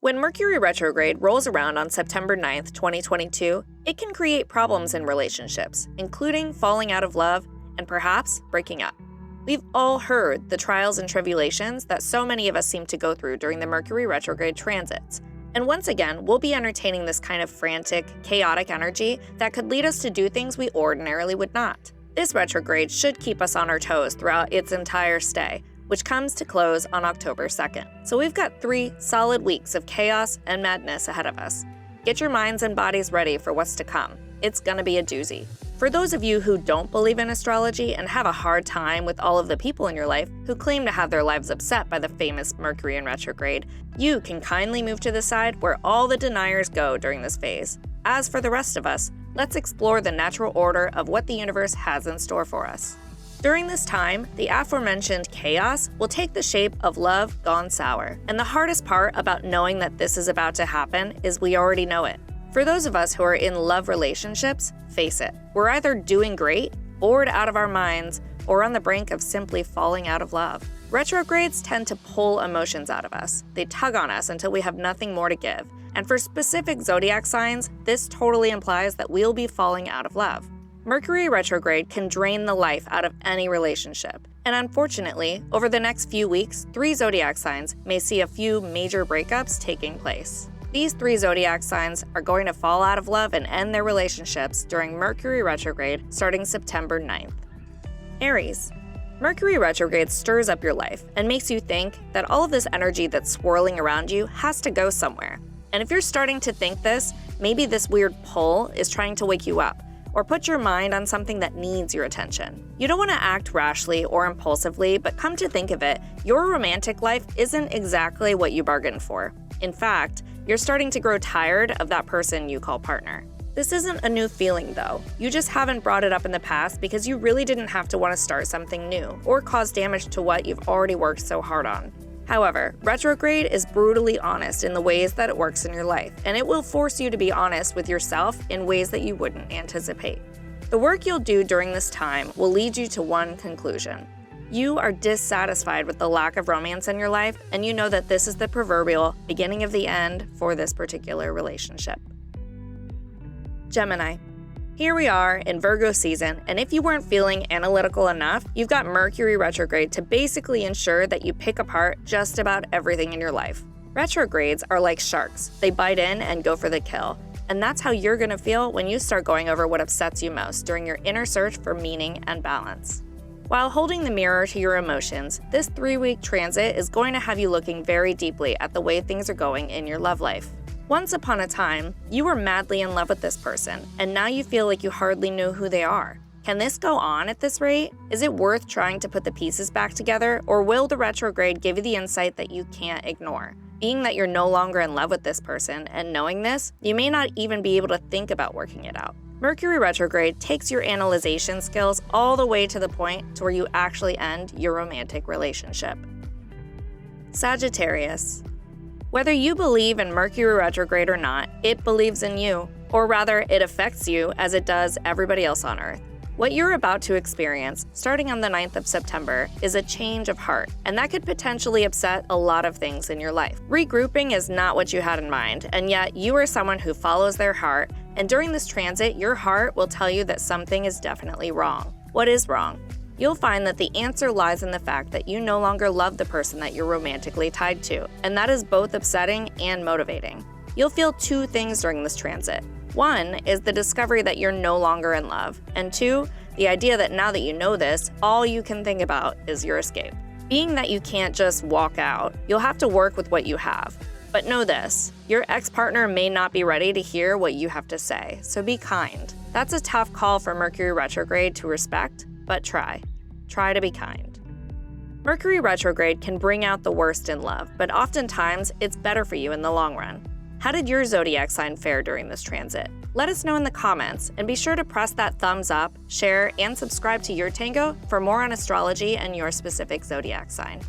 When Mercury retrograde rolls around on September 9th, 2022, it can create problems in relationships, including falling out of love and perhaps breaking up. We've all heard the trials and tribulations that so many of us seem to go through during the Mercury retrograde transits. And once again, we'll be entertaining this kind of frantic, chaotic energy that could lead us to do things we ordinarily would not. This retrograde should keep us on our toes throughout its entire stay, which comes to close on October 2nd. So we've got 3 solid weeks of chaos and madness ahead of us. Get your minds and bodies ready for what's to come. It's gonna be a doozy. For those of you who don't believe in astrology and have a hard time with all of the people in your life who claim to have their lives upset by the famous Mercury in retrograde, you can kindly move to the side where all the deniers go during this phase. As for the rest of us, let's explore the natural order of what the universe has in store for us. During this time, the aforementioned chaos will take the shape of love gone sour. And the hardest part about knowing that this is about to happen is we already know it. For those of us who are in love relationships, face it, we're either doing great, bored out of our minds, or on the brink of simply falling out of love. Retrogrades tend to pull emotions out of us. They tug on us until we have nothing more to give. And for specific zodiac signs, this totally implies that we'll be falling out of love. Mercury retrograde can drain the life out of any relationship. And unfortunately, over the next few weeks, 3 zodiac signs may see a few major breakups taking place. These 3 zodiac signs are going to fall out of love and end their relationships during Mercury retrograde starting September 9th. Aries. Mercury retrograde stirs up your life and makes you think that all of this energy that's swirling around you has to go somewhere. And if you're starting to think this, maybe this weird pull is trying to wake you up, or put your mind on something that needs your attention. You don't want to act rashly or impulsively, but come to think of it, your romantic life isn't exactly what you bargained for. In fact, you're starting to grow tired of that person you call partner. This isn't a new feeling though. You just haven't brought it up in the past because you really didn't have to want to start something new or cause damage to what you've already worked so hard on. However, retrograde is brutally honest in the ways that it works in your life, and it will force you to be honest with yourself in ways that you wouldn't anticipate. The work you'll do during this time will lead you to one conclusion. You are dissatisfied with the lack of romance in your life, and you know that this is the proverbial beginning of the end for this particular relationship. Gemini. Here we are in Virgo season, and if you weren't feeling analytical enough, you've got Mercury retrograde to basically ensure that you pick apart just about everything in your life. Retrogrades are like sharks. They bite in and go for the kill. And that's how you're gonna feel when you start going over what upsets you most during your inner search for meaning and balance. While holding the mirror to your emotions, this 3-week transit is going to have you looking very deeply at the way things are going in your love life. Once upon a time, you were madly in love with this person, and now you feel like you hardly know who they are. Can this go on at this rate? Is it worth trying to put the pieces back together, or will the retrograde give you the insight that you can't ignore? Being that you're no longer in love with this person, and knowing this, you may not even be able to think about working it out. Mercury retrograde takes your analyzation skills all the way to the point to where you actually end your romantic relationship. Sagittarius. Whether you believe in Mercury retrograde or not, it believes in you. Or rather, it affects you as it does everybody else on Earth. What you're about to experience, starting on the 9th of September, is a change of heart, and that could potentially upset a lot of things in your life. Regrouping is not what you had in mind, and yet you are someone who follows their heart, and during this transit, your heart will tell you that something is definitely wrong. What is wrong? You'll find that the answer lies in the fact that you no longer love the person that you're romantically tied to, and that is both upsetting and motivating. You'll feel 2 things during this transit. 1 is the discovery that you're no longer in love, and 2, the idea that now that you know this, all you can think about is your escape. Being that you can't just walk out, you'll have to work with what you have. But know this, your ex-partner may not be ready to hear what you have to say, so be kind. That's a tough call for Mercury retrograde to respect, but try. Try to be kind. Mercury retrograde can bring out the worst in love, but oftentimes it's better for you in the long run. How did your zodiac sign fare during this transit? Let us know in the comments, and be sure to press that thumbs up, share, and subscribe to YourTango for more on astrology and your specific zodiac sign.